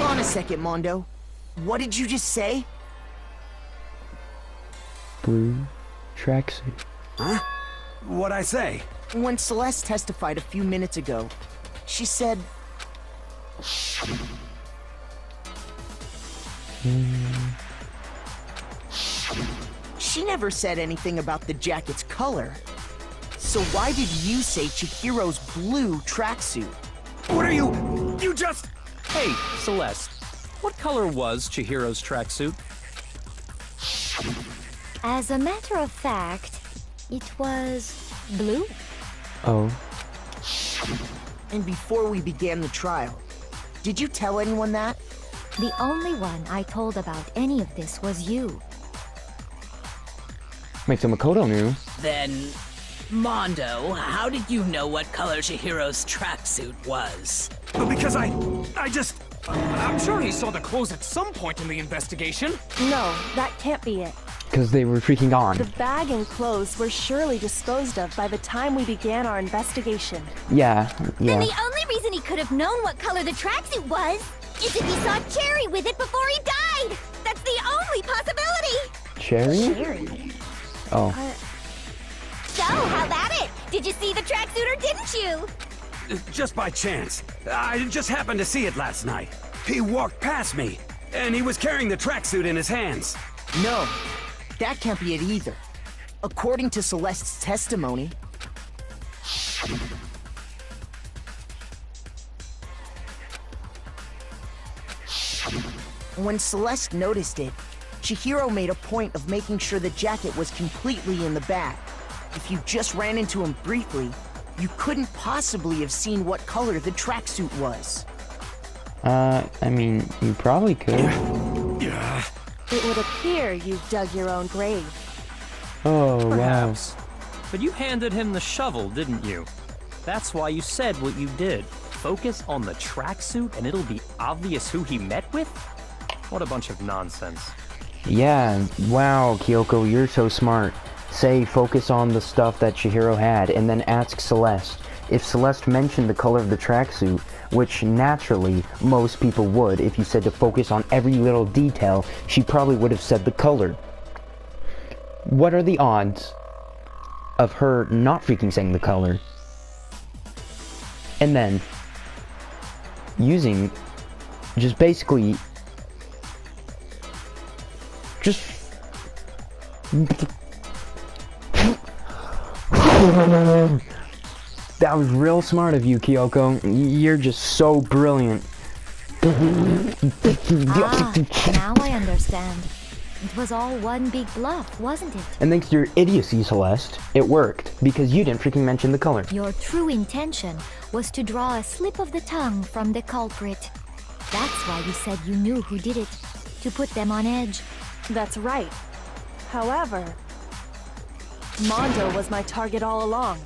Hold on a second, Mondo. What did you just say? Blue tracksuit. Huh? What'd I say? When Celeste testified a few minutes ago, she said... She never said anything about the jacket's color. So why did you say Chihiro's blue tracksuit? What are you... You just... Hey, Celeste. What color was Chihiro's tracksuit? As a matter of fact, it was blue. Oh. And before we began the trial, did you tell anyone that? The only one I told about any of this was you. Makes Makoto knew. Then, Mondo, how did you know what color Chihiro's tracksuit was? Because I'm sure he saw the clothes at some point in the investigation. No, that can't be it. Because they were freaking on. The bag and clothes were surely disposed of by the time we began our investigation. Yeah. Then the only reason he could have known what color the tracksuit was is if he saw Cherry with it before he died! That's the only possibility! Cherry? Cherry? Oh. So, how about it? Did you see the tracksuit or didn't you? Just by chance. I just happened to see it last night. He walked past me, and he was carrying the tracksuit in his hands. No, that can't be it either. According to Celeste's testimony... When Celeste noticed it, Chihiro made a point of making sure the jacket was completely in the bag. If you just ran into him briefly, you couldn't possibly have seen what color the tracksuit was. I mean, you probably could. Yeah. It would appear you've dug your own grave. Oh, Perhaps. But you handed him the shovel, didn't you? That's why you said what you did. Focus on the tracksuit and it'll be obvious who he met with? What a bunch of nonsense. wow. Yeah, wow, Kyoko, you're so smart. Say, focus on the stuff that Chihiro had, and then ask Celeste. If Celeste mentioned the color of the tracksuit, which naturally most people would, if you said to focus on every little detail, she probably would have said the color. What are the odds of her not freaking saying the color? And then using just basically just that was real smart of you, Kyoko. You're just so brilliant. Now I understand. It was all one big bluff, wasn't it? And thanks to your idiocy, Celeste, it worked, because you didn't freaking mention the color. Your true intention was to draw a slip of the tongue from the culprit. That's why you said you knew who did it, to put them on edge. That's right. However, Mondo was my target all along.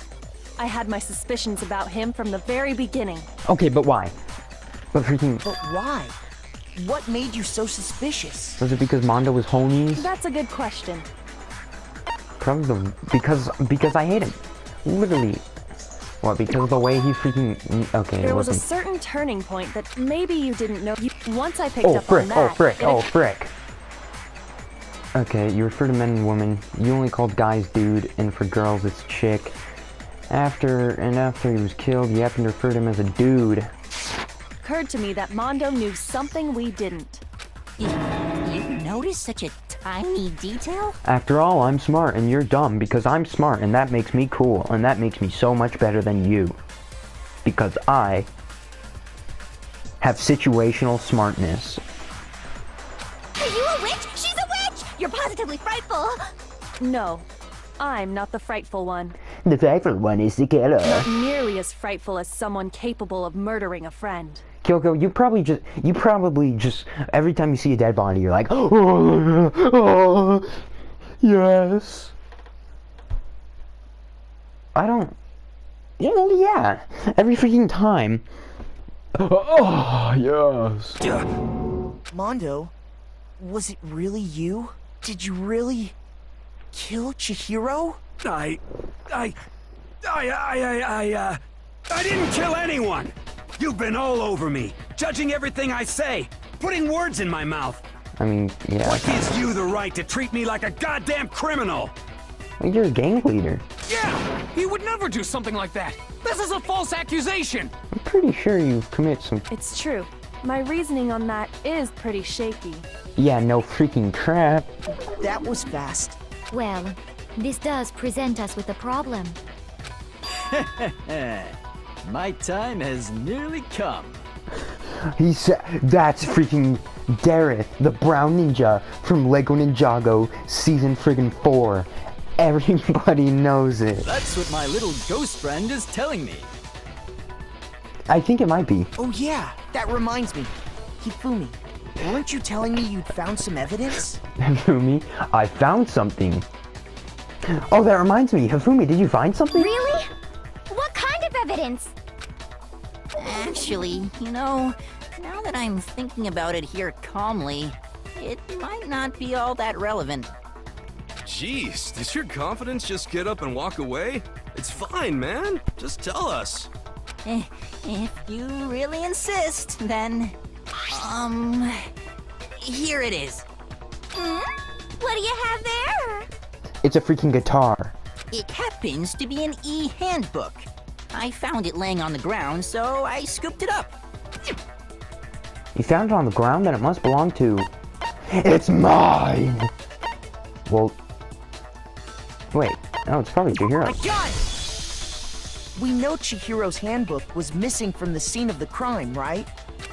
I had my suspicions about him from the very beginning. Okay, but why? But freaking... But why? What made you so suspicious? Was it because Mondo was homies? That's a good question. Probably because I hate him. Literally. What, because of the way he freaking... Okay, There it was a wasn't... certain turning point that maybe you didn't know. Once I picked up frick, on that... oh, frick, it oh, frick. Okay, you refer to men and women. You only called guys dude, and for girls it's chick. After he was killed, you happened to refer to him as a dude. Occurred to me that Mondo knew something we didn't. You noticed such a tiny detail? After all, I'm smart and you're dumb because I'm smart and that makes me cool and that makes me so much better than you. Because I have situational smartness. Are you a witch? She's a witch! You're positively frightful! No, I'm not the frightful one. The favorite one is the killer. Not nearly as frightful as someone capable of murdering a friend. Kyoko, you probably just, every time you see a dead body, you're like, oh, yes. I don't, yeah, every freaking time. Oh, yes. Mondo, was it really you? Did you really kill Chihiro? I didn't kill anyone! You've been all over me, judging everything I say. putting words in my mouth. I mean, yeah. What gives you the right to treat me like a goddamn criminal? You're a gang leader. Yeah! He would never do something like that! This is a false accusation! I'm pretty sure you commit some... It's true. My reasoning on that is pretty shaky. Yeah, no freaking crap. That was fast. Well, this does present us with a problem. My time has nearly come. He said, that's freaking Dareth, the brown ninja from Lego Ninjago Season friggin' 4. Everybody knows it. That's what my little ghost friend is telling me. I think it might be. Oh yeah, that reminds me. Hifumi, weren't you telling me you'd found some evidence? Hifumi, I found something. Oh, that reminds me. Hifumi, did you find something? Really? What kind of evidence? Actually, you know, now that I'm thinking about it here calmly, it might not be all that relevant. Jeez, does your confidence just get up and walk away? It's fine, man. Just tell us. If you really insist, then... Here it is. What do you have there? It's a freaking guitar. It happens to be an e-handbook. I found it laying on the ground, so I scooped it up. You found it on the ground, then it must belong to... It's mine! Well... Wait. No, it's probably Chihiro. My God! We know Chihiro's handbook was missing from the scene of the crime, right?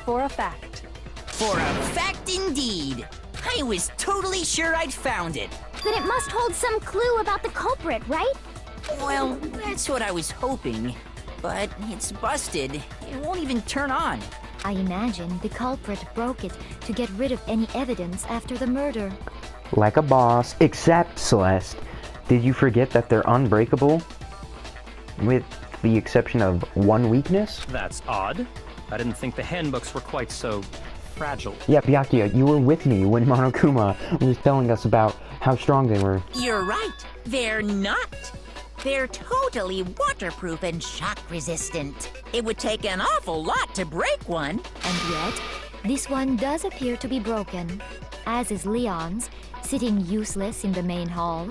For a fact. For a fact indeed. I was totally sure I'd found it. Then it must hold some clue about the culprit, right? Well, that's what I was hoping. But it's busted. It won't even turn on. I imagine the culprit broke it to get rid of any evidence after the murder. Like a boss. Except, Celeste, did you forget that they're unbreakable? With the exception of one weakness? That's odd. I didn't think the handbooks were quite so fragile. Yeah, Byakuya, you were with me when Monokuma was telling us about how strong they were. You're right. They're not. They're totally waterproof and shock resistant. It would take an awful lot to break one. And yet, this one does appear to be broken, as is Leon's, sitting useless in the main hall.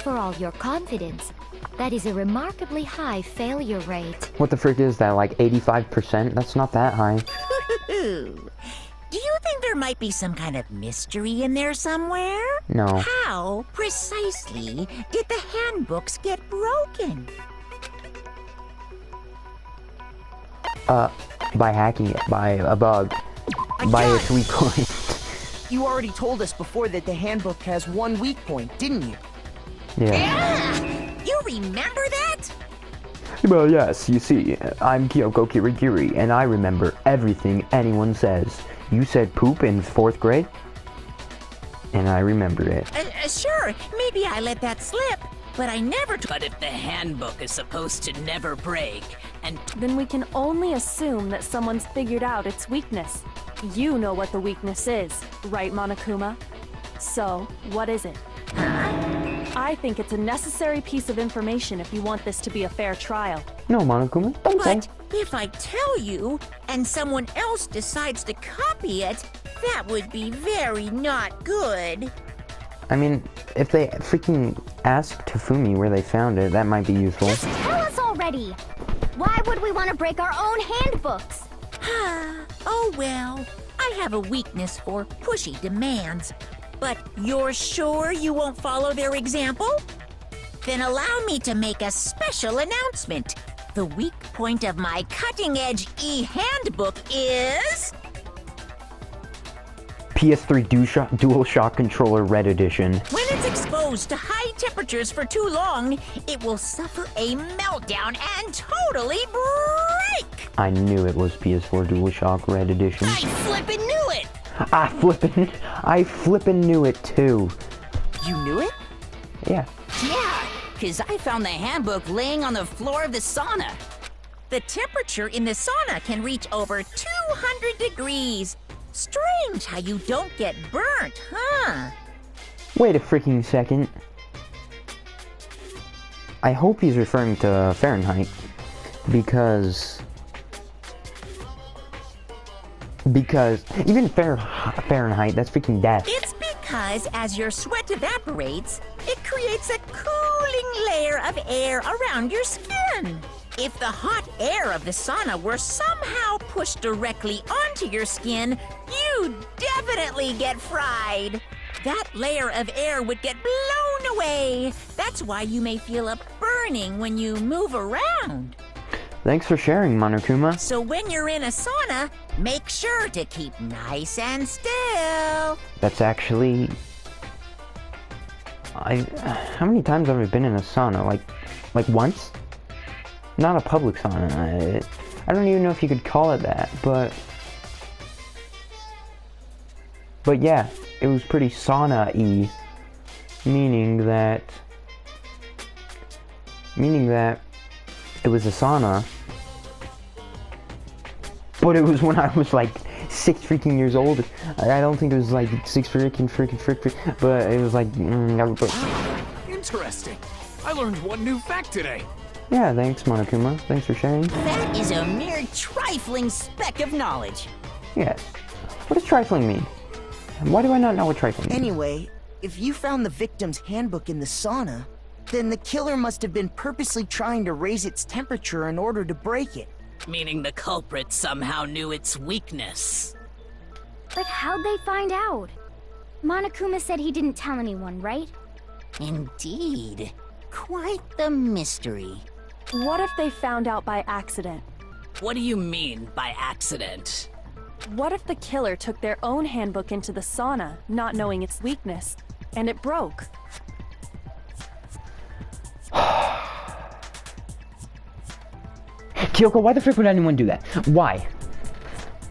For all your confidence, that is a remarkably high failure rate. What the frick is that, like 85%? That's not that high. Do you think there might be some kind of mystery in there somewhere? No. How precisely did the handbooks get broken? By hacking it, by a bug, by its weak point. You already told us before that the handbook has one weak point, didn't you? Yeah. You remember that? Well, yes, you see, I'm Kyoko Kirigiri, and I remember everything anyone says. You said poop in 4th grade? And I remember it. Sure, maybe I let that slip, but I never... But if the handbook is supposed to never break, and... Then we can only assume that someone's figured out its weakness. You know what the weakness is, right, Monokuma? So, what is it? I think it's a necessary piece of information if you want this to be a fair trial. No, Monokuma, don't say. But if I tell you, and someone else decides to copy it, that would be very not good. I mean, if they freaking ask Tafumi where they found it, that might be useful. Just tell us already! Why would we want to break our own handbooks? Oh well, I have a weakness for pushy demands. But you're sure you won't follow their example? Then allow me to make a special announcement. The weak point of my cutting-edge e-handbook is... PS3 DualShock Controller Red Edition. When it's exposed to high temperatures for too long, it will suffer a meltdown and totally break! I knew it was PS4 DualShock Red Edition. I flippin' knew it! I flippin' knew it too. You knew it? Yeah. Yeah, because I found the handbook laying on the floor of the sauna. The temperature in the sauna can reach over 200 degrees. Strange how you don't get burnt, huh? Wait a freaking second. I hope he's referring to Fahrenheit, because Because even Fahrenheit, that's freaking death. It's because as your sweat evaporates, it creates a cooling layer of air around your skin. If the hot air of the sauna were somehow pushed directly onto your skin, you'd definitely get fried. That layer of air would get blown away. That's why you may feel a burning when you move around. Thanks for sharing, Monokuma. So when you're in a sauna, make sure to keep nice and still. That's actually... How many times have I been in a sauna? Like once? Not a public sauna. I don't even know if you could call it that, but yeah, it was pretty sauna-y, meaning that it was a sauna, but it was when I was like 6 freaking years old. I don't think it was like 6 freaking, but it was like... Interesting. I learned one new fact today. Yeah, thanks, Monokuma. Thanks for sharing. That is a mere trifling speck of knowledge. Yes. What does trifling mean? Why do I not know what trifling means? Anyway, if you found the victim's handbook in the sauna, then the killer must have been purposely trying to raise its temperature in order to break it. Meaning the culprit somehow knew its weakness. But how'd they find out? Monokuma said he didn't tell anyone, right? Indeed. Quite the mystery. What if they found out by accident? What do you mean by accident? What if the killer took their own handbook into the sauna, not knowing its weakness, and it broke? Kyoko, why the frick would anyone do that? Why?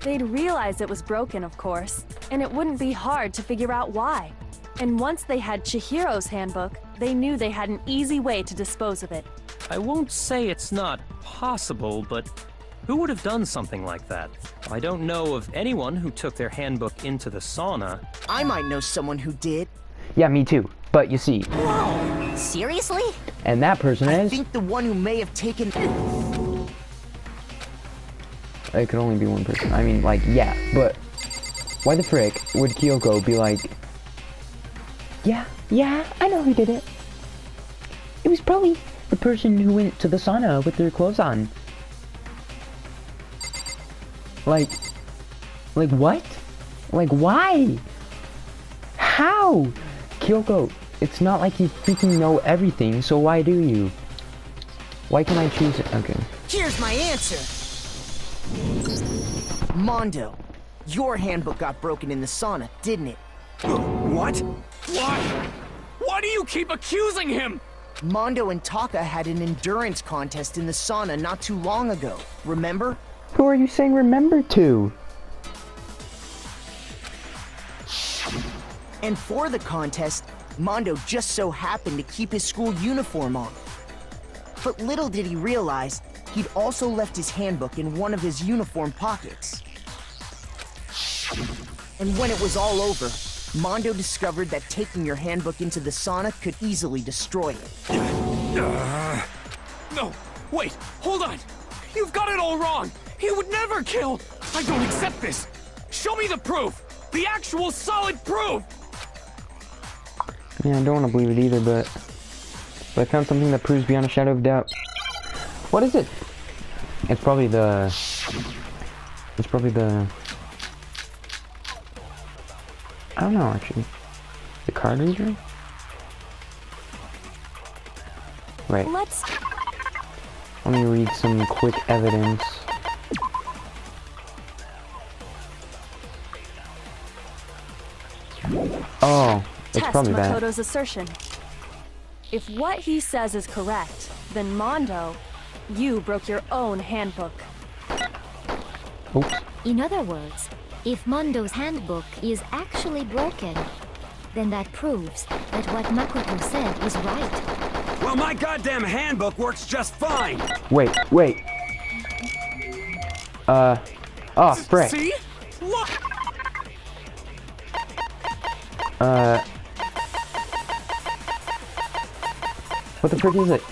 They'd realize it was broken, of course, and it wouldn't be hard to figure out why. And once they had Chihiro's handbook, they knew they had an easy way to dispose of it. I won't say it's not possible, but who would have done something like that? I don't know of anyone who took their handbook into the sauna. I might know someone who did. Yeah, me too. But you see... Whoa! Seriously? And that person is... I think the one who may have taken... It could only be one person. I mean, like, yeah, but... Why the frick would Kyoko be like... Yeah, I know who did it. It was probably the person who went to the sauna with their clothes on. Like what? Like, why? How? Kyoko, it's not like you freaking know everything, so why do you? Why can I choose it? Okay. Here's my answer. Mondo, your handbook got broken in the sauna, didn't it? What? Why? Why do you keep accusing him? Mondo and Taka had an endurance contest in the sauna not too long ago, remember? Who are you saying remember to? And for the contest, Mondo just so happened to keep his school uniform on. But little did he realize, he'd also left his handbook in one of his uniform pockets. And when it was all over, Mondo discovered that taking your handbook into the sauna could easily destroy it. No, wait, hold on. You've got it all wrong. He would never kill. I don't accept this. Show me the proof. The actual solid proof. Yeah, I don't want to believe it either, but I found something that proves beyond a shadow of doubt. What is it? It's probably the... I don't know, actually. The card reader? Wait. Let me read some quick evidence. Oh, it's test probably that. Makoto's assertion. If what he says is correct, then Mondo, you broke your own handbook. Oops. In other words, if Mondo's handbook is actually broken, then that proves that what Makoto said is right. Well, my goddamn handbook works just fine! Wait. Oh, frick. See? Look! What the frick is it?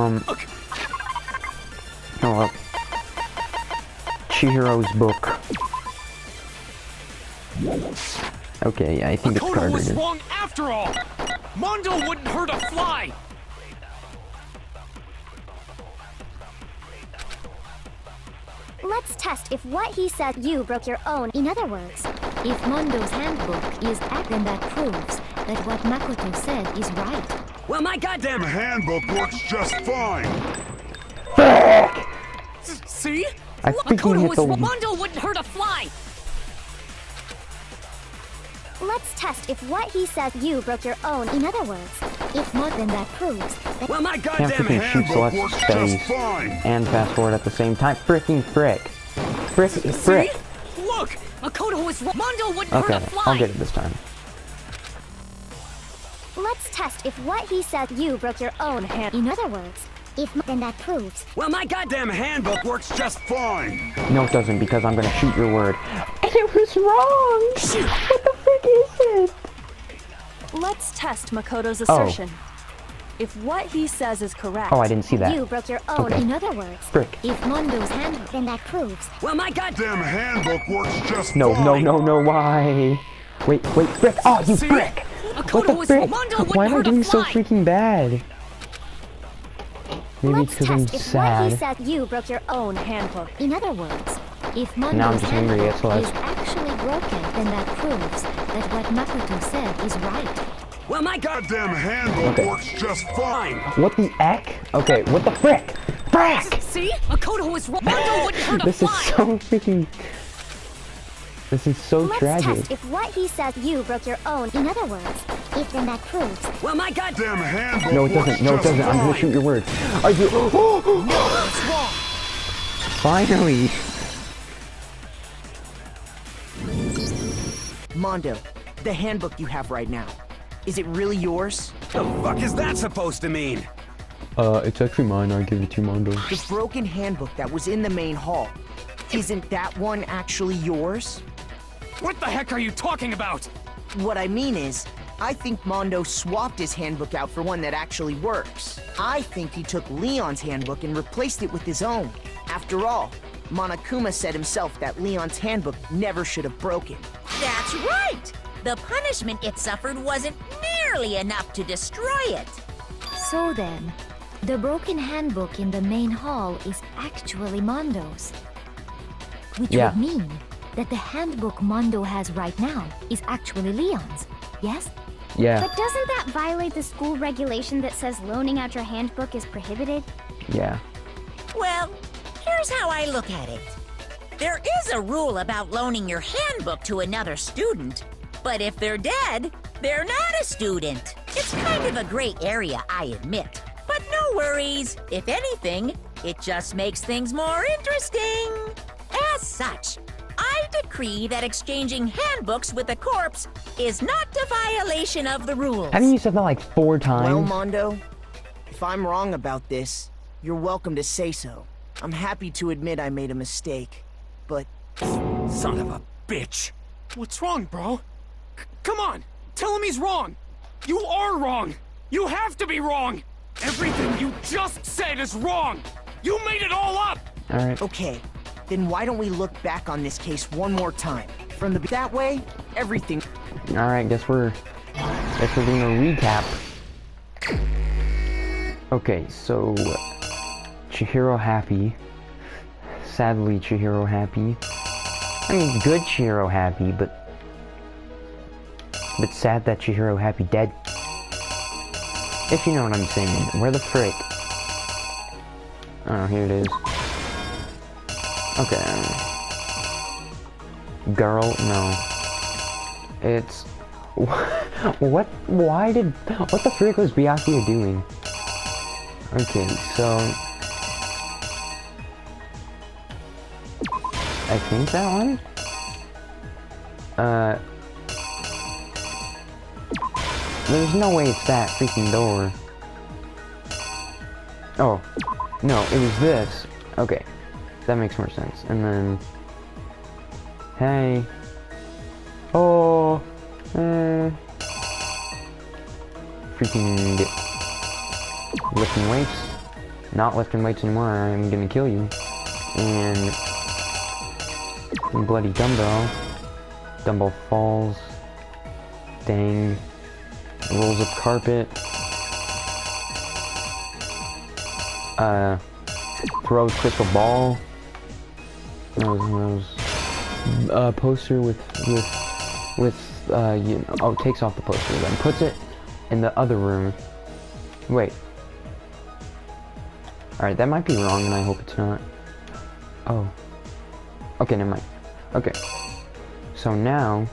Oh well. Chihiro's book. Okay, yeah, I think it's Makoto was carted. wrong after all! Mondo wouldn't hurt a fly! Let's test if what he said you broke your own. In other words, If Mondo's handbook is then that proves that what Makoto said is right. Well, my goddamn handbook works just fine. See? I freaking hit the... Mondo wouldn't hurt a fly! let's test if what he said you broke your own. In other words, if more than that proves that... Well, my Can't goddamn freaking shoot handbook Celeste's works face just fine. and fast forward at the same time. Fricking frick. Frick. Look! Makoto was wrong. Mondo wouldn't Okay, hurt a fly! I'll get it this time. Let's test if what he said you broke your own hand. In other words, if then that proves... Well, my goddamn handbook works just fine. No, it doesn't, because I'm gonna shoot your word. And it was wrong! Shoot. What the frick is it? Let's test Makoto's assertion. If what he says is correct... Oh, I didn't see that. You broke your own. Okay. In other words, Frick. if Mondo's handbook, then that proves... Well, my goddamn handbook works just No, fine. no, why? Wait, frick! Oh, you frick! What the frick? Why am I doing so freaking bad? Maybe it's Let's because I'm test if what he sad. said you broke your own handbook. In other words, if Now I'm Mondo's just angry at handbook is Celeste. actually broken, then that proves that what Makoto said is right. Well, my goddamn handbook Okay. works just fine. What the heck? Okay, what the frick? Frick! See? Makoto was wrong. Mondo wouldn't hurt a This is fly! so freaking... This is so Let's tragic. test if what he said you broke your own. In other words, if then that proves... Well, my goddamn handbook No, it doesn't. No, it doesn't. I'm gonna shoot your word. Are you... Finally! Mondo, the handbook you have right now, is it really yours? The fuck is that supposed to mean? It's actually mine. I'll give it to you, Mondo. The broken handbook that was in the main hall, isn't that one actually yours? What the heck are you talking about? What I mean is, I think Mondo swapped his handbook out for one that actually works. I think he took Leon's handbook and replaced it with his own. After all, Monokuma said himself that Leon's handbook never should have broken. That's right! The punishment it suffered wasn't nearly enough to destroy it. So then, the broken handbook in the main hall is actually Mondo's. Which Yeah. would mean that the handbook Mondo has right now is actually Leon's, yes? Yeah, But doesn't that violate the school regulation that says loaning out your handbook is prohibited? yeah. Well, here's how I look at it. There is a rule about loaning your handbook to another student, but if they're dead, they're not a student. It's kind of a gray area, I admit. But no worries. If anything, it just makes things more interesting. As such, I decree that exchanging handbooks with a corpse is not a violation of the rules. Haven't you said that like 4 times? Well, Mondo, if I'm wrong about this, you're welcome to say so. I'm happy to admit I made a mistake, but... Son of a bitch. What's wrong, bro? Come on! Tell him he's wrong! You are wrong! You have to be wrong! Everything you just said is wrong! You made it all up! Alright. Okay, then why don't we look back on this case one more time? From the... That way, everything... Alright, guess we're doing a recap. Okay, so... Chihiro happy. Sadly, Chihiro happy. I mean, good Chihiro happy, but sad that Chihiro happy dead. If you know what I'm saying. Where the frick? Oh, here it is. Okay. Girl, no. It's... What? Why did... What the frick was Byakuya doing? Okay, so... I think that one? There's no way it's that freaking door. Oh. No, it was this. Okay. That makes more sense. And then... Hey. Oh. Freaking... Lifting weights. not lifting weights anymore, I'm gonna kill you. And bloody dumbbell. Dumbbell falls. Dang. Rolls up carpet. Throws crystal ball. Poster with you know, oh, takes off the poster, then puts it in the other room. Wait. Alright, that might be wrong, and I hope it's not. Oh. Okay, never mind. Okay. So now,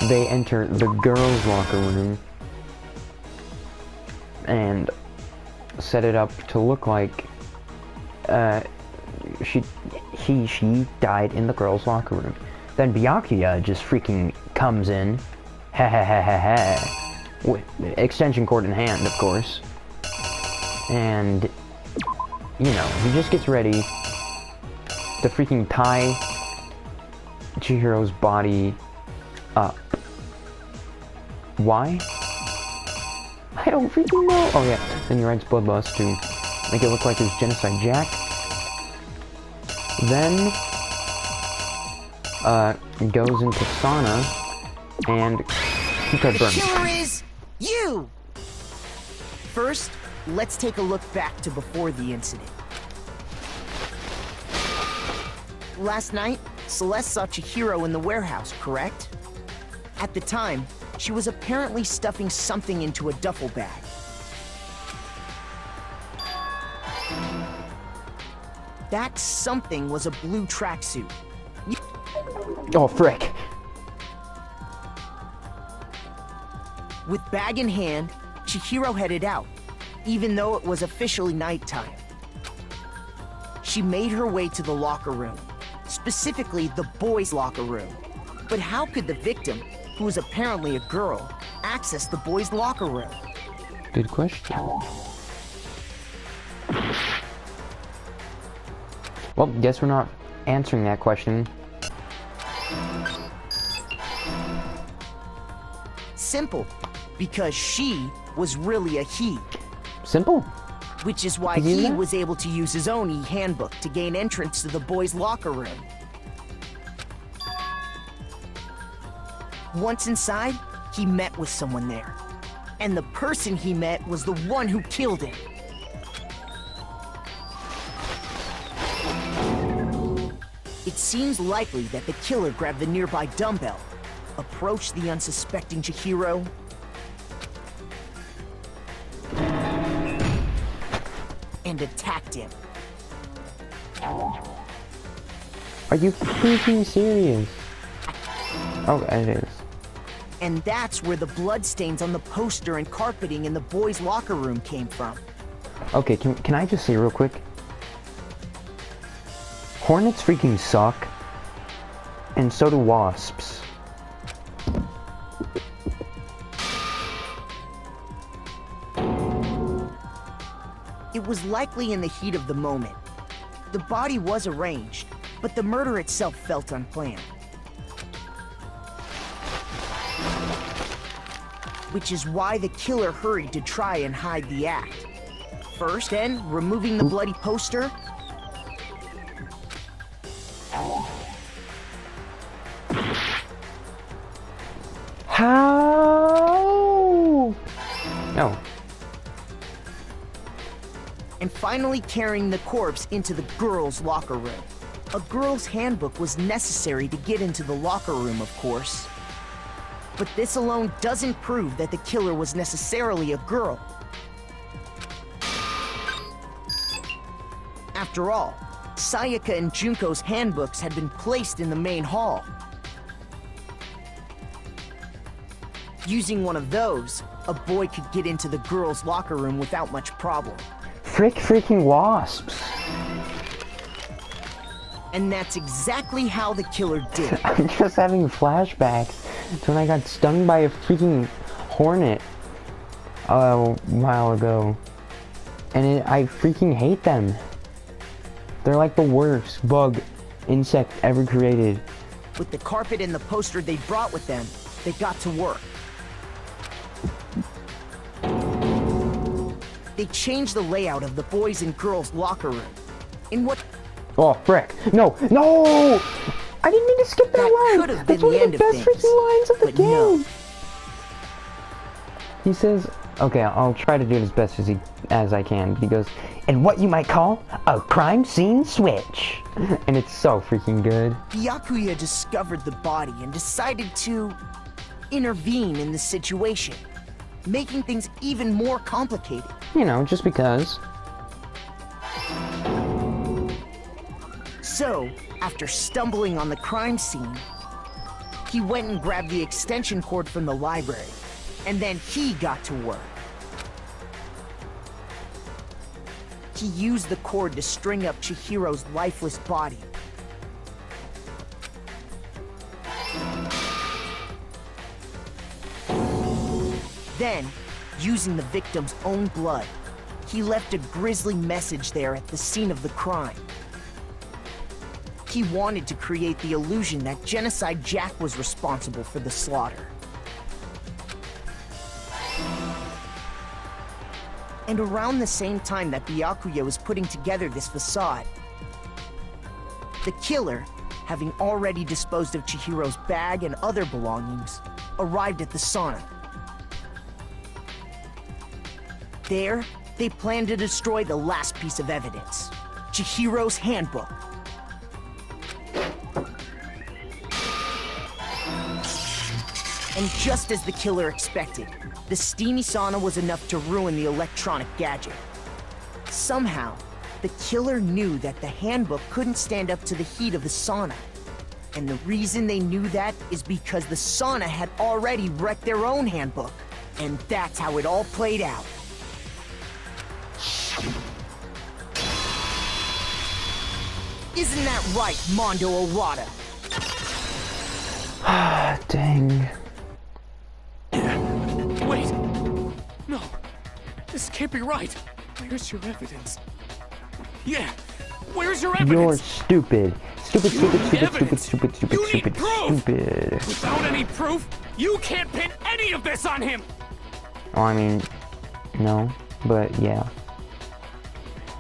they enter the girls' locker room and set it up to look like she died in the girls' locker room. Then Byakuya just freaking comes in, ha ha ha ha ha, with extension cord in hand, of course, and you know, he just gets ready to freaking tie Chihiro's body up. Why? I don't freaking know. Oh yeah, then he writes Bloodlust to make it look like there's Genocide Jack. Then goes into sauna and the killer is you! First, let's take a look back to before the incident. Last night, Celeste saw Chihiro in the warehouse, correct? At the time, she was apparently stuffing something into a duffel bag. That something was a blue tracksuit. Oh, frick. With bag in hand, Chihiro headed out, even though it was officially nighttime. She made her way to the locker room, specifically the boys' locker room. But how could the victim, who was apparently a girl, access the boys' locker room? Good question. Well, guess we're not answering that question. Simple, because she was really a he. Simple. Which is why he was able to use his own e-handbook to gain entrance to the boys' locker room. Once inside, he met with someone there. And the person he met was the one who killed him. It seems likely that the killer grabbed the nearby dumbbell, approached the unsuspecting Chihiro, and attacked him. Are you freaking serious? Oh, it is. And that's where the bloodstains on the poster and carpeting in the boys' locker room came from. Okay, can I just say real quick? Hornets freaking suck, and so do wasps. It was likely in the heat of the moment. The body was arranged, but the murder itself felt unplanned. Which is why the killer hurried to try and hide the act. First, then, removing the bloody poster. How? No. And finally carrying the corpse into the girls' locker room. A girl's handbook was necessary to get into the locker room, of course. But this alone doesn't prove that the killer was necessarily a girl. After all, Sayaka and Junko's handbooks had been placed in the main hall. Using one of those, a boy could get into the girls' locker room without much problem. Freaking wasps. And that's exactly how the killer did it. I'm just having flashbacks to when I got stung by a freaking hornet a while ago. And I freaking hate them. They're like the worst bug insect ever created. With the carpet and the poster they brought with them, they got to work. they changed the layout of the boys' and girls' locker room. In what Oh, frick. No, no! I didn't mean to skip that line! could have been That's one the of end the of best things. freaking lines of the But game! no. He says, okay, I'll try to do it as best as I can. He goes, and what you might call a crime scene switch. And it's so freaking good. Byakuya discovered the body and decided to intervene in the situation, making things even more complicated. You know, just because. So, after stumbling on the crime scene, he went and grabbed the extension cord from the library, and then he got to work. He used the cord to string up Chihiro's lifeless body. Then, using the victim's own blood, he left a grisly message there at the scene of the crime. He wanted to create the illusion that Genocide Jack was responsible for the slaughter. And around the same time that Byakuya was putting together this facade, the killer, having already disposed of Chihiro's bag and other belongings, arrived at the sauna. There, they planned to destroy the last piece of evidence, Chihiro's handbook. And just as the killer expected, the steamy sauna was enough to ruin the electronic gadget. Somehow, the killer knew that the handbook couldn't stand up to the heat of the sauna. And the reason they knew that is because the sauna had already wrecked their own handbook. And that's how it all played out. Isn't that right, Mondo Arata? Dang. Wait! No! This can't be right! Where's your evidence? Yeah! Where's your evidence? You're stupid. Stupid, stupid, stupid, Evidence. stupid, stupid, You stupid, need proof. stupid. Without any proof, you can't pin any of this on him! Oh, I mean, no, but yeah.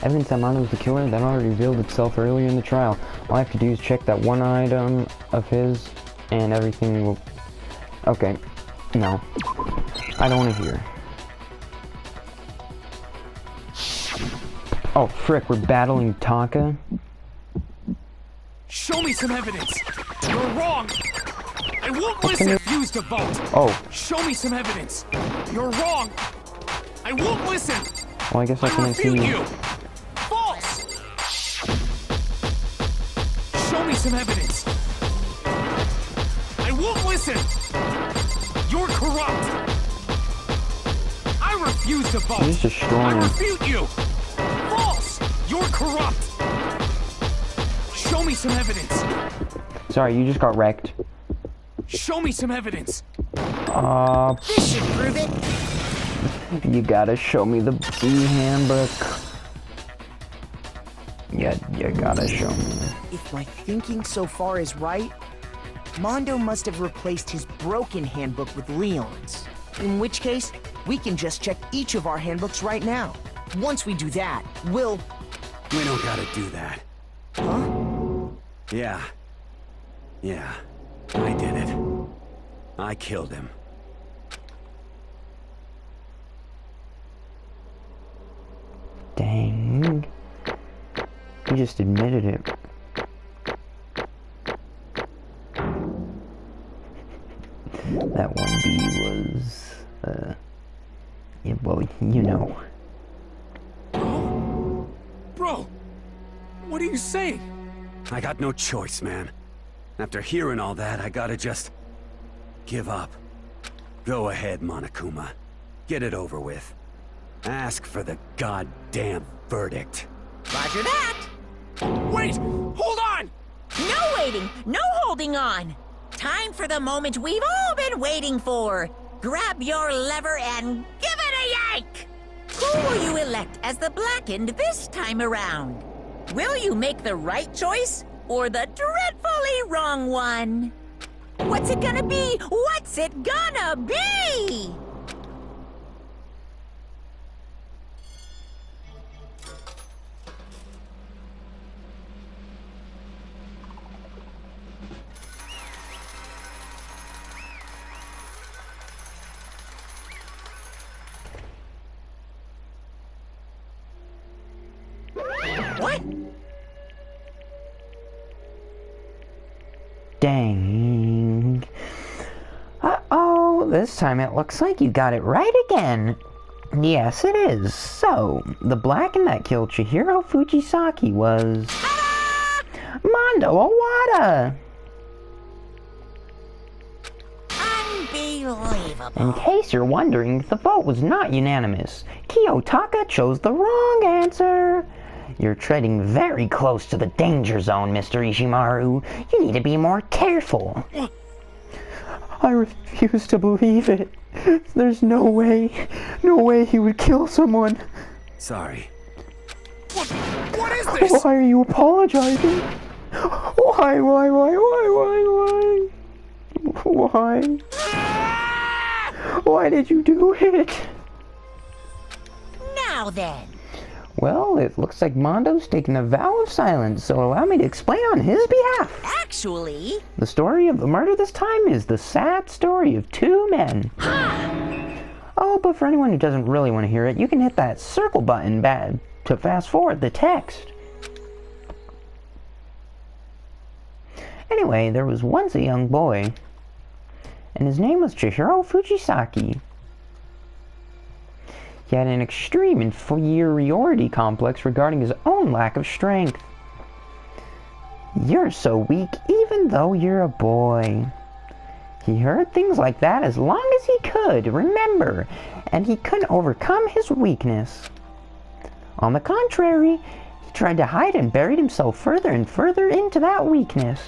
Evidence that Mondo was the killer, that already revealed itself earlier in the trial. All I have to do is check that one item of his, and everything will... Okay, no. I don't want to hear. Oh, frick, we're battling Taka? Show me some evidence! You're wrong! I won't listen! Refuse to vote! Oh. Show me some evidence! You're wrong! I won't listen! Well, I guess I can't see refute you. you! False! Show me some evidence! I won't listen! You're corrupt! I refuse to vote! He's destroying I him. refute you! False! You're corrupt! Show me some evidence! Sorry, you just got wrecked. Show me some evidence! This should prove it! You gotta show me the B handbook. Yeah, you gotta show me. If my thinking so far is right, Mondo must have replaced his broken handbook with Leon's. In which case, we can just check each of our handbooks right now. Once we do that, we'll... We don't gotta do that. Huh? Yeah. Yeah. I did it. I killed him. Dang. You just admitted it. That 1B was, yeah, well, you know. Bro! What are you saying? I got no choice, man. After hearing all that, I gotta just... give up. Go ahead, Monokuma. Get it over with. Ask for the goddamn verdict. Roger that! Wait! Hold on! No waiting! No holding on! Time for the moment we've all been waiting for! Grab your lever and give it a yank! Who will you elect as the Blackened this time around? Will you make the right choice or the dreadfully wrong one? What's it gonna be? What's it gonna be? What? Dang. Uh-oh, this time it looks like you got it right again. Yes, it is. So, the Blacken that killed Chihiro Fujisaki was... Mondo Owada! Unbelievable. In case you're wondering, the vote was not unanimous. Kiyotaka chose the wrong answer. You're treading very close to the danger zone, Mr. Ishimaru. You need to be more careful. I refuse to believe it. There's no way he would kill someone. Sorry. What is this? Why are you apologizing? Why? Why did you do it? Now then. Well, it looks like Mondo's taken a vow of silence, so allow me to explain on his behalf. Actually... The story of the murder this time is the sad story of two men. Oh, but for anyone who doesn't really want to hear it, you can hit that circle button to fast forward the text. Anyway, there was once a young boy, and his name was Chihiro Fujisaki. He had an extreme inferiority complex regarding his own lack of strength. You're so weak even though you're a boy. He heard things like that as long as he could remember, and he couldn't overcome his weakness. On the contrary, he tried to hide and buried himself further and further into that weakness,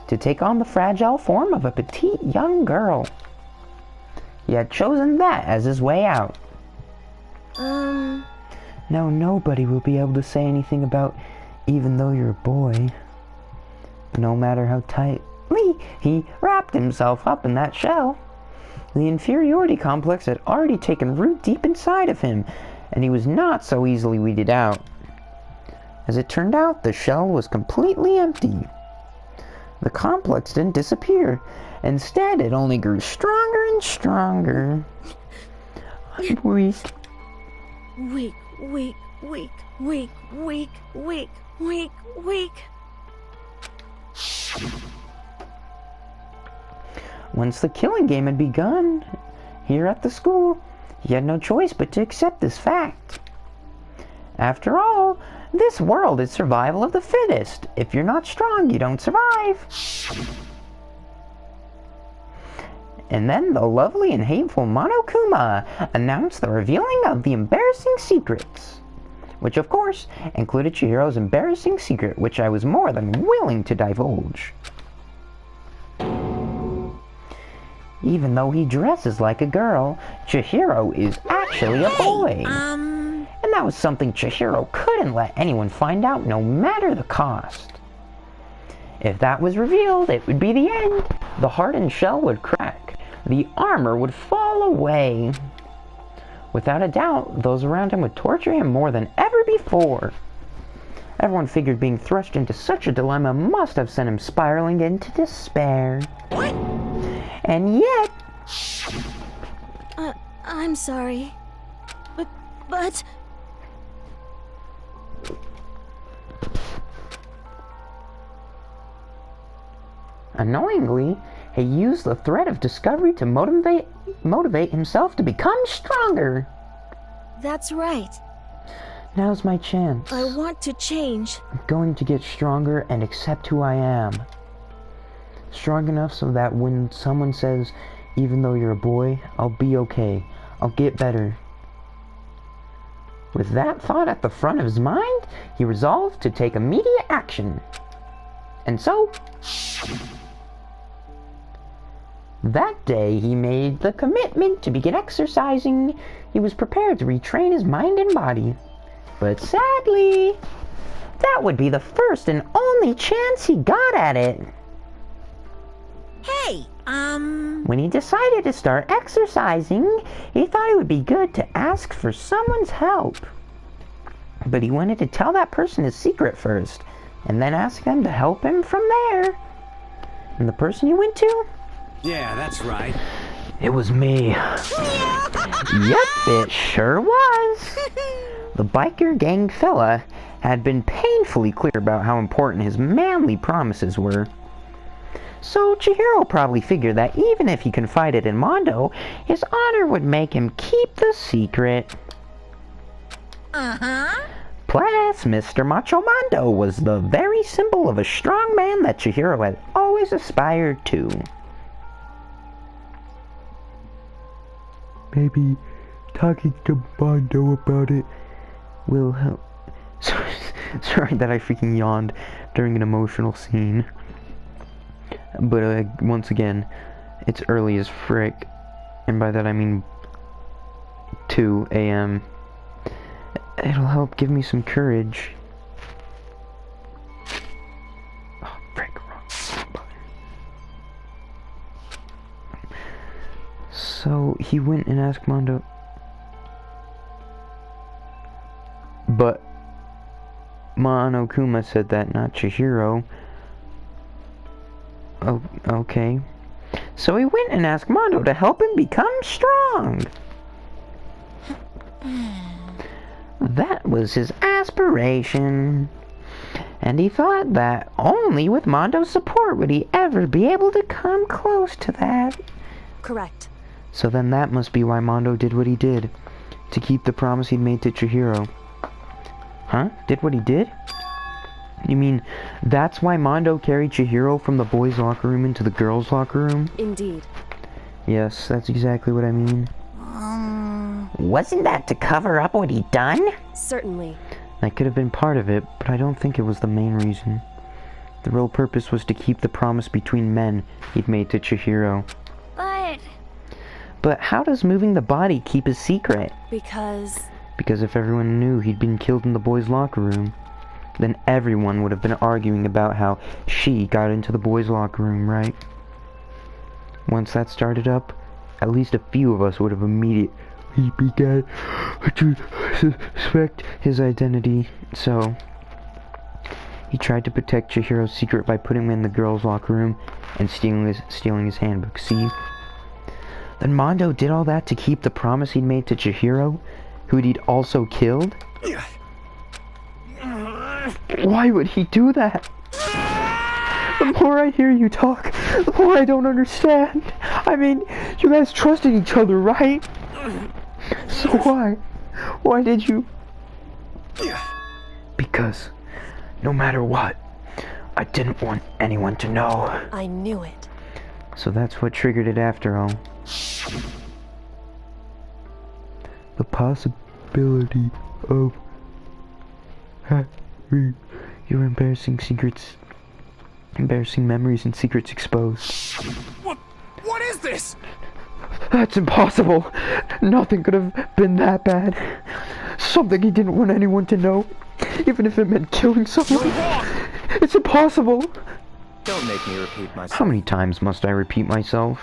to take on the fragile form of a petite young girl. He had chosen that as his way out. Now nobody will be able to say anything about even though you're a boy. No matter how tightly he wrapped himself up in that shell. The inferiority complex had already taken root deep inside of him, and he was not so easily weeded out. As it turned out, the shell was completely empty. The complex didn't disappear. Instead, it only grew stronger and stronger. I'm weak. Weak. Once the killing game had begun, here at the school, he had no choice but to accept this fact. After all, this world is survival of the fittest. If you're not strong, you don't survive. And then the lovely and hateful Monokuma announced the revealing of the embarrassing secrets. Which, of course, included Chihiro's embarrassing secret, which I was more than willing to divulge. Even though he dresses like a girl, Chihiro is actually a boy. And that was something Chihiro couldn't let anyone find out, no matter the cost. If that was revealed, it would be the end. The hardened shell would crack. The armor would fall away. Without a doubt, those around him would torture him more than ever before. Everyone figured being thrust into such a dilemma must have sent him spiraling into despair. What? And yet... I'm sorry. But... Annoyingly, he used the threat of discovery to motivate himself to become stronger. That's right. Now's my chance. I want to change. I'm going to get stronger and accept who I am. Strong enough so that when someone says, even though you're a boy, I'll be okay. I'll get better. With that thought at the front of his mind, he resolved to take immediate action. And so... that day, he made the commitment to begin exercising. He was prepared to retrain his mind and body. But sadly, that would be the first and only chance he got at it. Hey, When he decided to start exercising, he thought it would be good to ask for someone's help. But he wanted to tell that person his secret first, and then ask them to help him from there. And the person he went to? Yeah, that's right. It was me. Yep, it sure was. The biker gang fella had been painfully clear about how important his manly promises were. So Chihiro probably figured that even if he confided in Mondo, his honor would make him keep the secret. Plus, Mr. Macho Mondo was the very symbol of a strong man that Chihiro had always aspired to. Maybe talking to Mondo about it will help. Sorry that I freaking yawned during an emotional scene. But once again, it's early as frick, and by that I mean 2 a.m. It'll help give me some courage. Oh, frick, wrong button. So he went and asked Mondo. But Monokuma said that, not Chihiro. Oh, okay. So he went and asked Mondo to help him become strong. That was his aspiration. And he thought that only with Mondo's support would he ever be able to come close to that. Correct. So then that must be why Mondo did what he did. To keep the promise he'd made to Chihiro. Huh? Did what he did? You mean, that's why Mondo carried Chihiro from the boys' locker room into the girls' locker room? Indeed. Yes, that's exactly what I mean. Wasn't that to cover up what he'd done? Certainly. That could have been part of it, but I don't think it was the main reason. The real purpose was to keep the promise between men he'd made to Chihiro. But how does moving the body keep his secret? Because if everyone knew he'd been killed in the boys' locker room, then everyone would have been arguing about how she got into the boys' locker room, right? Once that started up, at least a few of us would have immediately began to suspect his identity. So he tried to protect Chihiro's secret by putting him in the girls' locker room and stealing his handbook. See? Then Mondo did all that to keep the promise he'd made to Chihiro, who he'd also killed? Why would he do that? The more I hear you talk, the more I don't understand. I mean, you guys trusted each other, right? So why? Why did you? Because, no matter what, I didn't want anyone to know. I knew it. So that's what triggered it after all. The possibility of having your embarrassing memories and secrets exposed. What is this? That's impossible. Nothing could have been that bad. Something he didn't want anyone to know, even if it meant killing someone. It's impossible. Don't make me repeat myself. How many times must I repeat myself?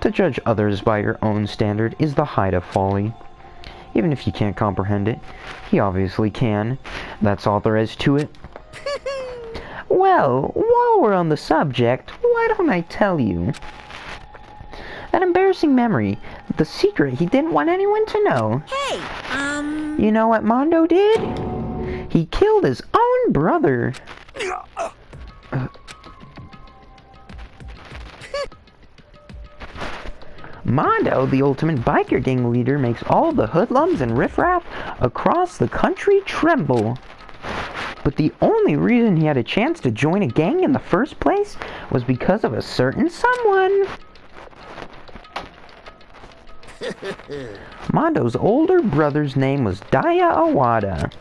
To judge others by your own standard is the height of folly. Even if you can't comprehend it, he obviously can. That's all there is to it. Well, while we're on the subject, why don't I tell you? That embarrassing memory, the secret he didn't want anyone to know. Hey, You know what Mondo did? He killed his own brother. Mondo, the ultimate biker gang leader, makes all the hoodlums and riffraff across the country tremble. But the only reason he had a chance to join a gang in the first place was because of a certain someone. Mondo's older brother's name was Daya Awada.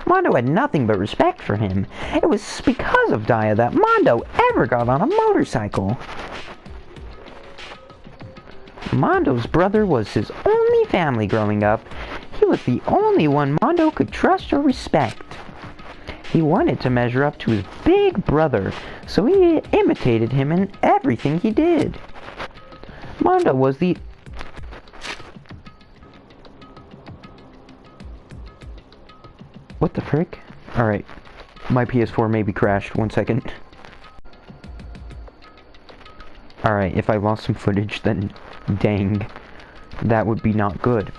Mondo had nothing but respect for him. It was because of Daya that Mondo ever got on a motorcycle. Mondo's brother was his only family growing up. He was the only one Mondo could trust or respect. He wanted to measure up to his big brother, so he imitated him in everything he did. Mondo was the... What the frick? Alright, my PS4 maybe crashed. 1 second. Alright, if I lost some footage, then dang, that would be not good.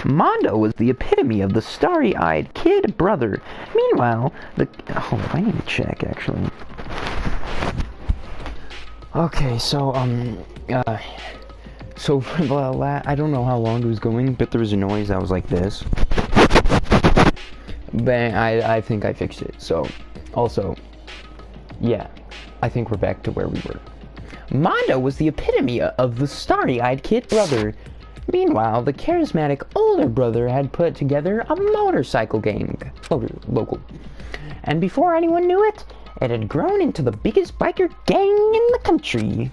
Mondo was the epitome of the starry-eyed kid brother. Meanwhile, oh, I need to check, actually. Okay, so, I don't know how long it was going, but there was a noise that was like this. But I think I fixed it, so, also, yeah, I think we're back to where we were. Mondo was the epitome of the starry-eyed kid brother. Meanwhile, the charismatic older brother had put together a motorcycle gang, local. And before anyone knew it, it had grown into the biggest biker gang in the country.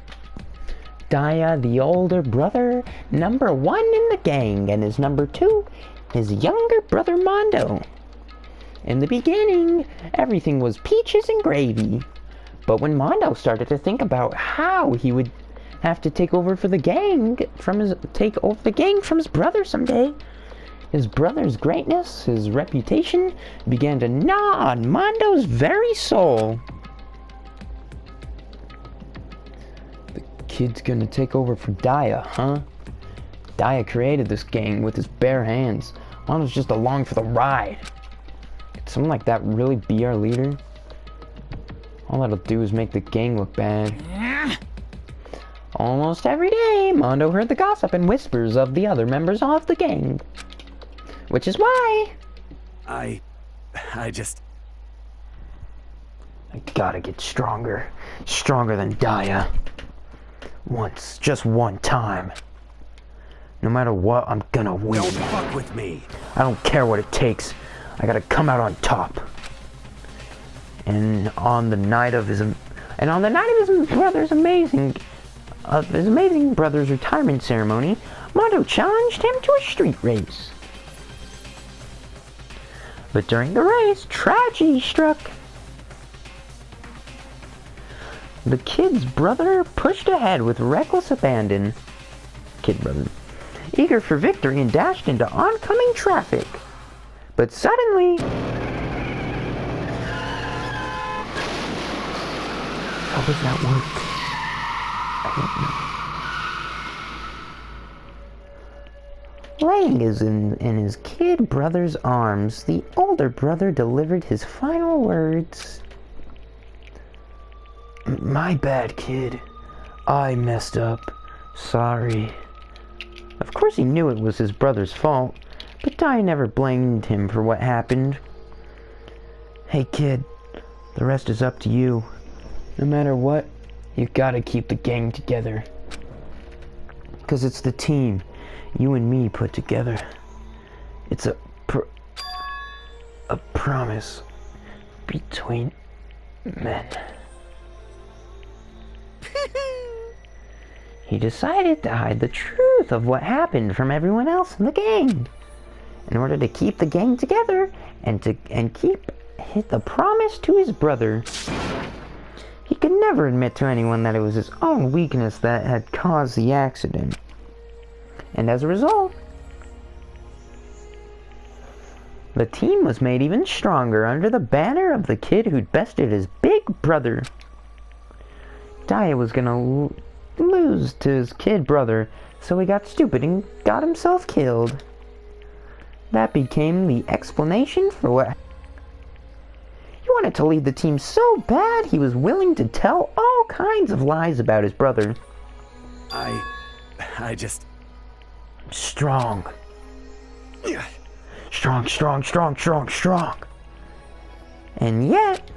Daya, the older brother, number 1 in the gang, and his number 2, his younger brother Mondo. In the beginning, everything was peaches and gravy. But when Mondo started to think about how he would have to take over the gang from his brother someday, his brother's greatness, his reputation, began to gnaw on Mondo's very soul. The kid's gonna take over for Daya, huh? Daya created this gang with his bare hands. Mondo's just along for the ride. Could someone like that really be our leader? All that'll do is make the gang look bad. Almost every day, Mondo heard the gossip and whispers of the other members of the gang. Which is why... I gotta get stronger. Stronger than Daya. Once, just one time. No matter what, I'm gonna win. Don't fuck with me. I don't care what it takes. I gotta come out on top. And on the night of his brother's retirement ceremony, Mondo challenged him to a street race. But during the race, tragedy struck. The kid's brother pushed ahead with reckless abandon. Kid brother. Eager for victory and dashed into oncoming traffic. But suddenly... How does that work? I don't know. Laying in his kid brother's arms, the older brother delivered his final words. My bad, kid. I messed up. Sorry. Of course he knew it was his brother's fault, but Dai never blamed him for what happened. Hey kid, the rest is up to you. No matter what, you gotta keep the gang together. 'Cause it's the team you and me put together. It's a promise between men. He decided to hide the truth of what happened from everyone else in the gang, in order to keep the gang together and keep the promise to his brother. He could never admit to anyone that it was his own weakness that had caused the accident. And as a result, the team was made even stronger under the banner of the kid who'd bested his big brother. Daya was gonna lose to his kid brother, so he got stupid and got himself killed. That became the explanation for what... He wanted to lead the team so bad he was willing to tell all kinds of lies about his brother. I just... Strong. Strong, strong, strong, strong, strong. And yet...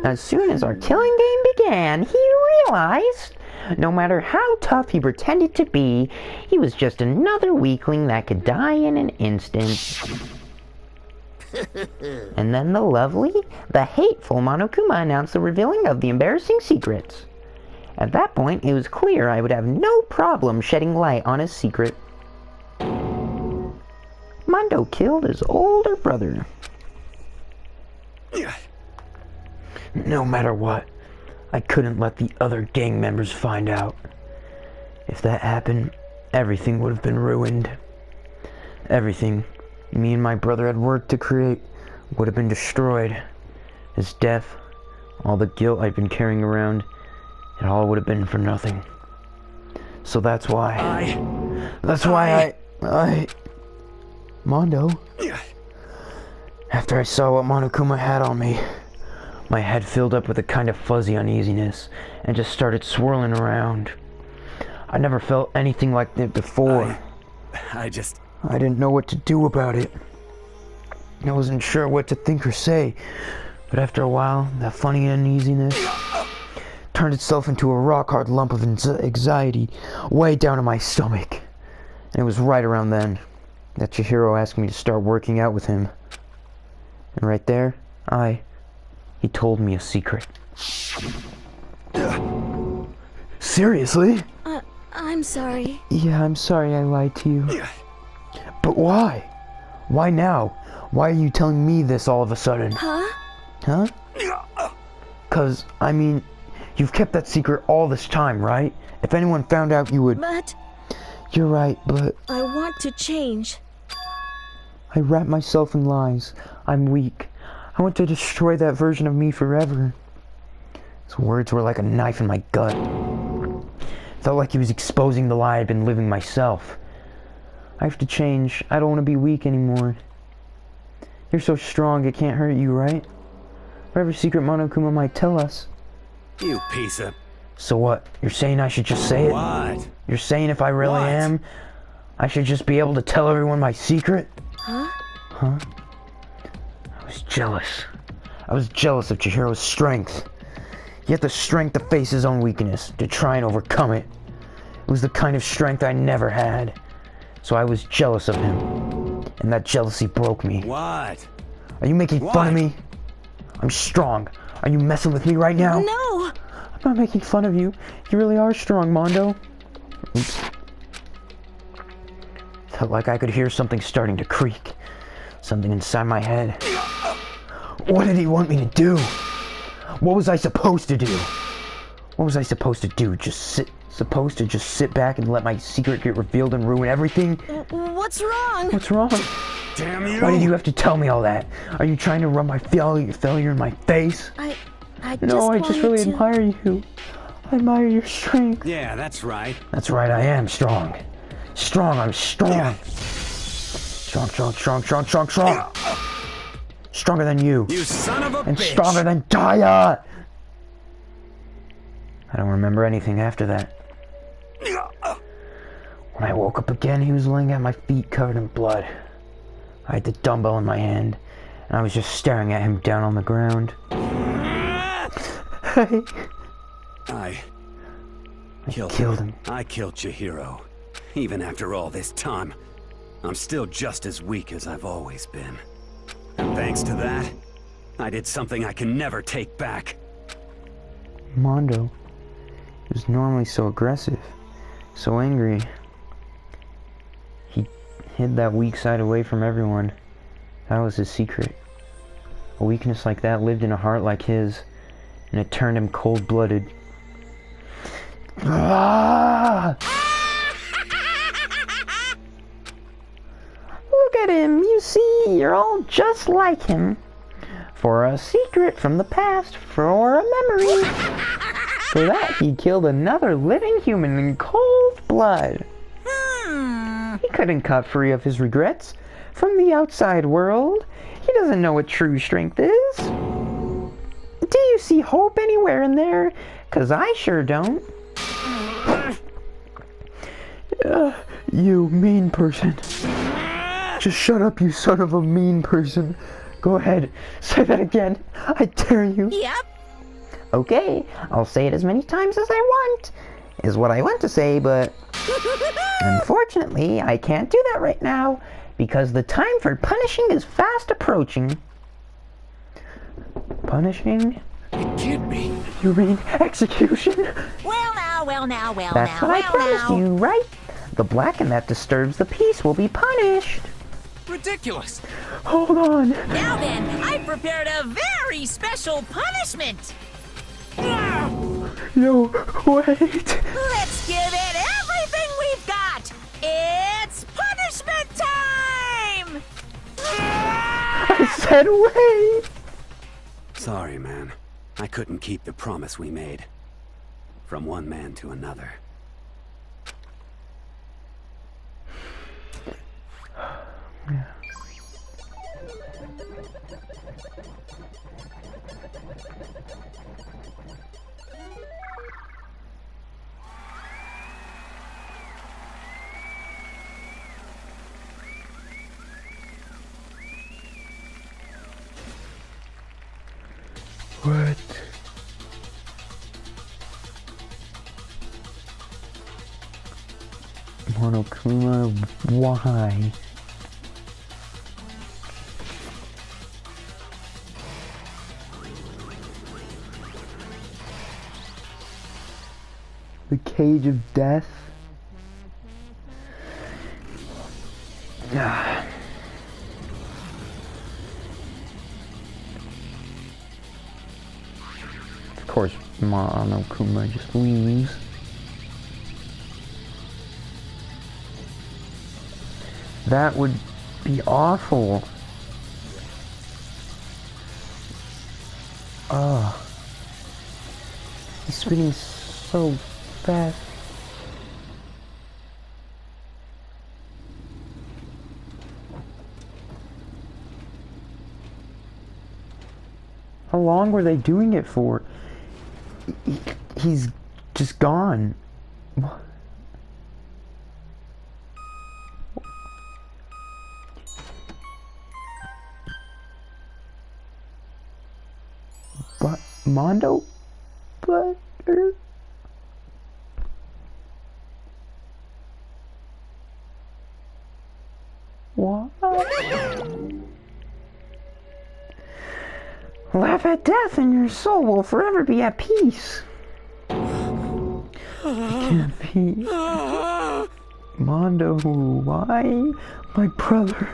As soon as our killing game began, he realized, no matter how tough he pretended to be, he was just another weakling that could die in an instant. And then the hateful Monokuma announced the revealing of the embarrassing secrets. At that point, it was clear I would have no problem shedding light on his secret. Mondo killed his older brother. No matter what, I couldn't let the other gang members find out. If that happened, everything would have been ruined. Everything me and my brother had worked to create would have been destroyed. His death, all the guilt I'd been carrying around, it all would have been for nothing. So that's why That's why Mondo. After I saw what Monokuma had on me, my head filled up with a kind of fuzzy uneasiness and just started swirling around. I never felt anything like that before. I didn't know what to do about it. I wasn't sure what to think or say, but after a while, that funny uneasiness turned itself into a rock-hard lump of anxiety way down in my stomach. And it was right around then that Chihiro asked me to start working out with him. And right there, he told me a secret. Seriously? I'm sorry. Yeah, I'm sorry I lied to you. But why? Why now? Why are you telling me this all of a sudden? Huh? Huh? 'Cause, I mean, you've kept that secret all this time, right? If anyone found out, you would... But... You're right, but... I want to change. I wrap myself in lies. I'm weak. I want to destroy that version of me forever. His words were like a knife in my gut. Felt like he was exposing the lie I'd been living myself. I have to change. I don't want to be weak anymore. You're so strong it can't hurt you, right? Whatever secret Monokuma might tell us. You piece of... So what? You're saying I should just say it? What? You're saying if I really am, I should just be able to tell everyone my secret? Huh? Huh? I was jealous. I was jealous of Chihiro's strength. He had the strength to face his own weakness, to try and overcome it. It was the kind of strength I never had. So I was jealous of him. And that jealousy broke me. What? Are you making fun of me? I'm strong. Are you messing with me right now? No! I'm not making fun of you. You really are strong, Mondo. Oops. Felt like I could hear something starting to creak. Something inside my head. What did he want me to do? What was I supposed to do? What was I supposed to do? Supposed to just sit back and let my secret get revealed and ruin everything? What's wrong? What's wrong? Damn you! Why did you have to tell me all that? Are you trying to rub my failure in my face? I just really admire you. I admire your strength. Yeah, that's right. That's right, I am strong. I'm strong. Strong. Stronger than you. You son of a bitch! And stronger than Daya! I don't remember anything after that. When I woke up again, he was laying at my feet covered in blood. I had the dumbbell in my hand, and I was just staring at him down on the ground. I killed him. I killed Chihiro. Even after all this time, I'm still just as weak as I've always been. And thanks to that, I did something I can never take back. Mondo, he was normally so aggressive, so angry. He hid that weak side away from everyone. That was his secret. A weakness like that lived in a heart like his, and it turned him cold-blooded. Ah! Look at him, you see, you're all just like him. For a secret from the past, for a memory. For that, he killed another living human in cold blood. He couldn't cut free of his regrets from the outside world. He doesn't know what true strength is. Do you see hope anywhere in there? 'Cause I sure don't. You mean person. Just shut up, you son of a mean person. Go ahead, say that again. I dare you. Yep. Okay, I'll say it as many times as I want. Is what I want to say, but unfortunately, I can't do that right now because the time for punishing is fast approaching. Punishing? You kid me. You mean execution? Well now. That's what I promised you, right? The Blacken that disturbs the peace will be punished. Ridiculous. Hold on. Now then, I've prepared a very special punishment. No, wait. Let's give it everything we've got. It's punishment time! I said wait. Sorry, man. I couldn't keep the promise we made. From one man to another. What? Monokuma, why? The cage of death? Ah. Of course, Monokuma just leaves. That would be awful. Oh. He's spinning so fast. How long were they doing it for? He's just gone. But Mondo butter. What? Laugh at death and your soul will forever be at peace. I can't be. Mondo, why? My brother.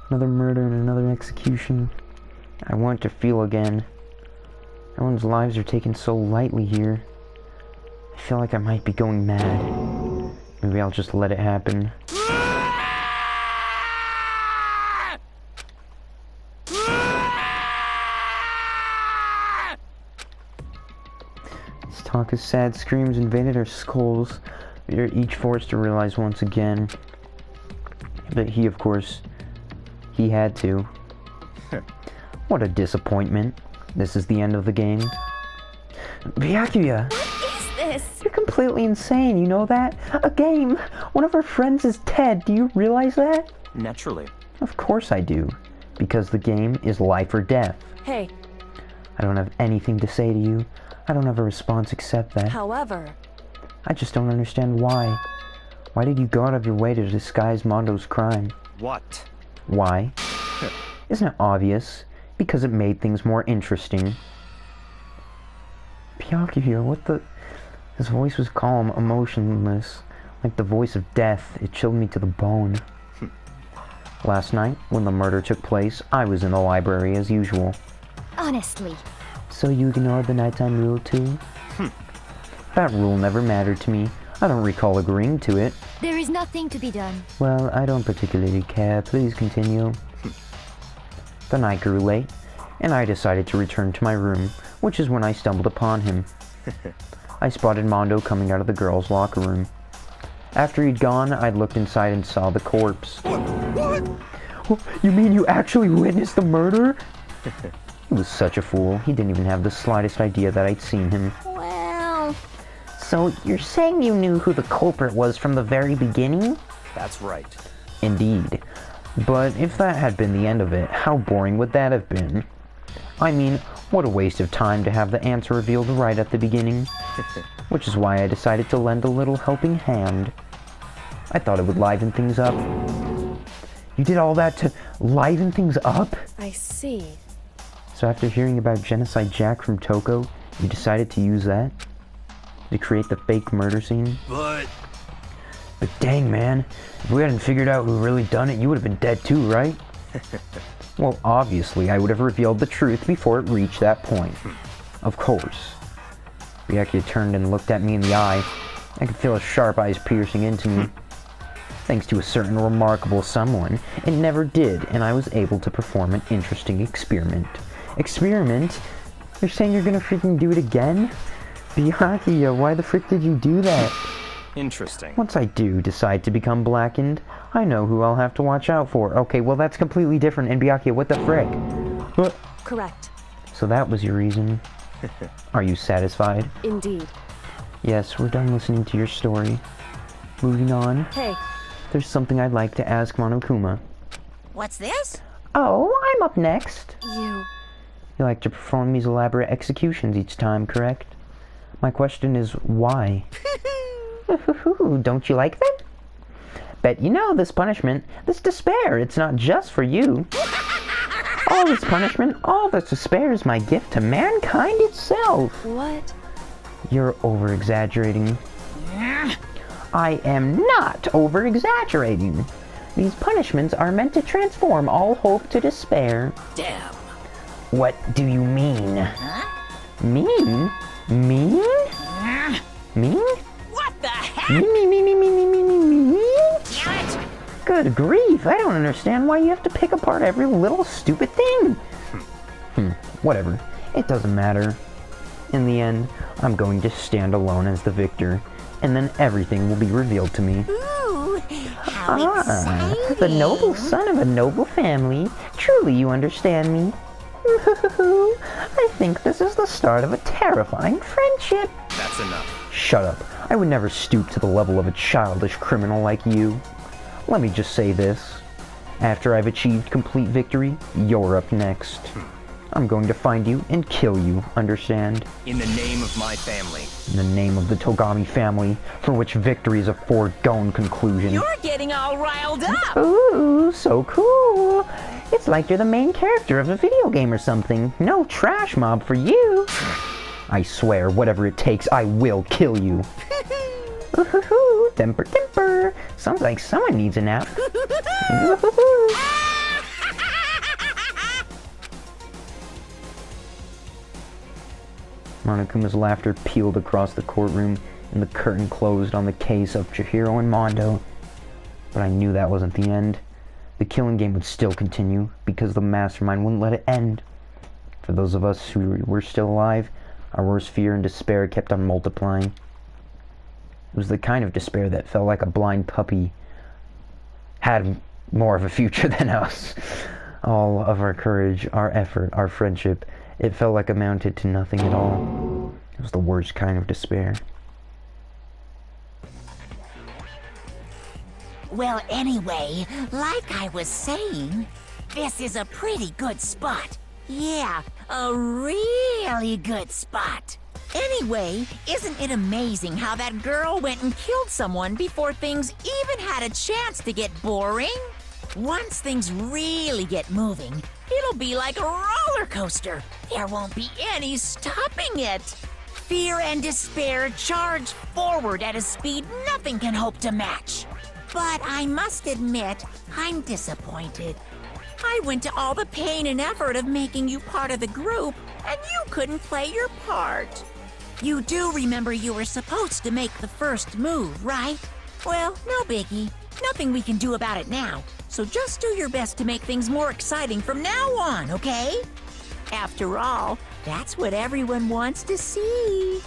Another murder and another execution. I want to feel again. Everyone's lives are taken so lightly here. I feel like I might be going mad. Maybe I'll just let it happen. Taka's sad screams invaded our skulls. We are each forced to realize once again that he, of course, he had to. What a disappointment. This is the end of the game. Byakuya! What is this? You're completely insane, you know that? A game! One of our friends is dead, do you realize that? Naturally. Of course I do. Because the game is life or death. Hey. I don't have anything to say to you. I don't have a response except that. However, I just don't understand why. Why did you go out of your way to disguise Mondo's crime? What? Why? Isn't it obvious? Because it made things more interesting. Byakuya, what the... His voice was calm, emotionless. Like the voice of death. It chilled me to the bone. Last night, when the murder took place, I was in the library as usual. Honestly. So you ignored the nighttime rule too? That rule never mattered to me. I don't recall agreeing to it. There is nothing to be done. Well, I don't particularly care. Please continue. The night grew late, and I decided to return to my room, which is when I stumbled upon him. I spotted Mondo coming out of the girls' locker room. After he'd gone, I looked inside and saw the corpse. What? You mean you actually witnessed the murder? He was such a fool. He didn't even have the slightest idea that I'd seen him. Well... So, you're saying you knew who the culprit was from the very beginning? That's right. Indeed. But if that had been the end of it, how boring would that have been? I mean, what a waste of time to have the answer revealed right at the beginning. Which is why I decided to lend a little helping hand. I thought it would liven things up. You did all that to liven things up? I see. So after hearing about Genocide Jack from Toko, you decided to use that? To create the fake murder scene? But dang, man. If we hadn't figured out who really done it, you would have been dead too, right? Well, obviously, I would have revealed the truth before it reached that point. Of course. Byakuya turned and looked at me in the eye. I could feel his sharp eyes piercing into me. Thanks to a certain remarkable someone, it never did, and I was able to perform an interesting experiment. Experiment? You're saying you're gonna freaking do it again? Byakuya, why the frick did you do that? Interesting. Once I do decide to become blackened, I know who I'll have to watch out for. Okay, well that's completely different, and Byakuya, what the frick? What? Correct. So that was your reason? Are you satisfied? Indeed. Yes, we're done listening to your story. Moving on. Hey. There's something I'd like to ask Monokuma. What's this? Oh, I'm up next. You like to perform these elaborate executions each time, correct? My question is, why? Don't you like them? Bet you know this punishment, this despair, it's not just for you. All this punishment, all this despair is my gift to mankind itself. What? You're over-exaggerating. I am not over-exaggerating. These punishments are meant to transform all hope to despair. Damn. What do you mean? Mean? Mean? Mean? What the heck? Me? Damn it! Good grief, I don't understand why you have to pick apart every little stupid thing. Whatever. It doesn't matter. In the end, I'm going to stand alone as the victor, and then everything will be revealed to me. Ooh, how exciting. The noble son of a noble family. Truly you understand me. I think this is the start of a terrifying friendship. That's enough. Shut up. I would never stoop to the level of a childish criminal like you. Let me just say this. After I've achieved complete victory, you're up next. I'm going to find you and kill you, understand? In the name of my family. In the name of the Togami family, for which victory is a foregone conclusion. You're getting all riled up! Ooh, so cool! It's like you're the main character of a video game or something. No trash mob for you! I swear, whatever it takes, I will kill you. Ooh, temper, temper! Sounds like someone needs a nap. Monokuma's laughter pealed across the courtroom, and the curtain closed on the case of Chihiro and Mondo. But I knew that wasn't the end. The killing game would still continue, because the mastermind wouldn't let it end. For those of us who were still alive, our worst fear and despair kept on multiplying. It was the kind of despair that felt like a blind puppy had more of a future than us. All of our courage, our effort, our friendship, it felt like amounted to nothing at all. It was the worst kind of despair. Well, anyway, like I was saying, this is a pretty good spot. Yeah, a really good spot. Anyway, isn't it amazing how that girl went and killed someone before things even had a chance to get boring? Once things really get moving, it'll be like a roller coaster. There won't be any stopping it. Fear and despair charge forward at a speed nothing can hope to match. But I must admit, I'm disappointed. I went to all the pain and effort of making you part of the group, and you couldn't play your part. You do remember you were supposed to make the first move, right? Well, no biggie. Nothing we can do about it now. So just do your best to make things more exciting from now on, okay? After all, that's what everyone wants to see.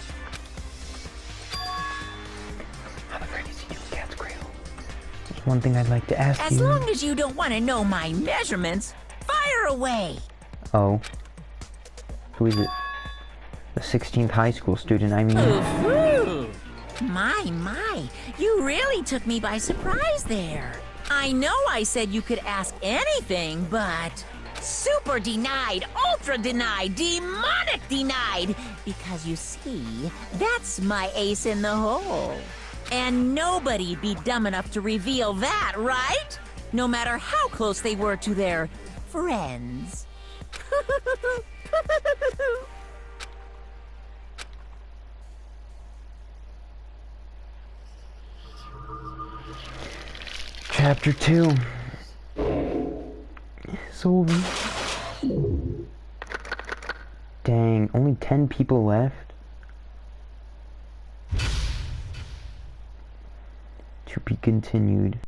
There's one thing I'd like to ask you. As long as you don't want to know my measurements, fire away. Oh. Who is it? The 16th high school student, I mean. Ooh. My, you really took me by surprise there. I know I said you could ask anything, but super denied, ultra denied, demonic denied. Because you see, that's my ace in the hole. And nobody'd be dumb enough to reveal that, right? No matter how close they were to their friends. Chapter 2. It's over. Dang, only 10 people left. To be continued.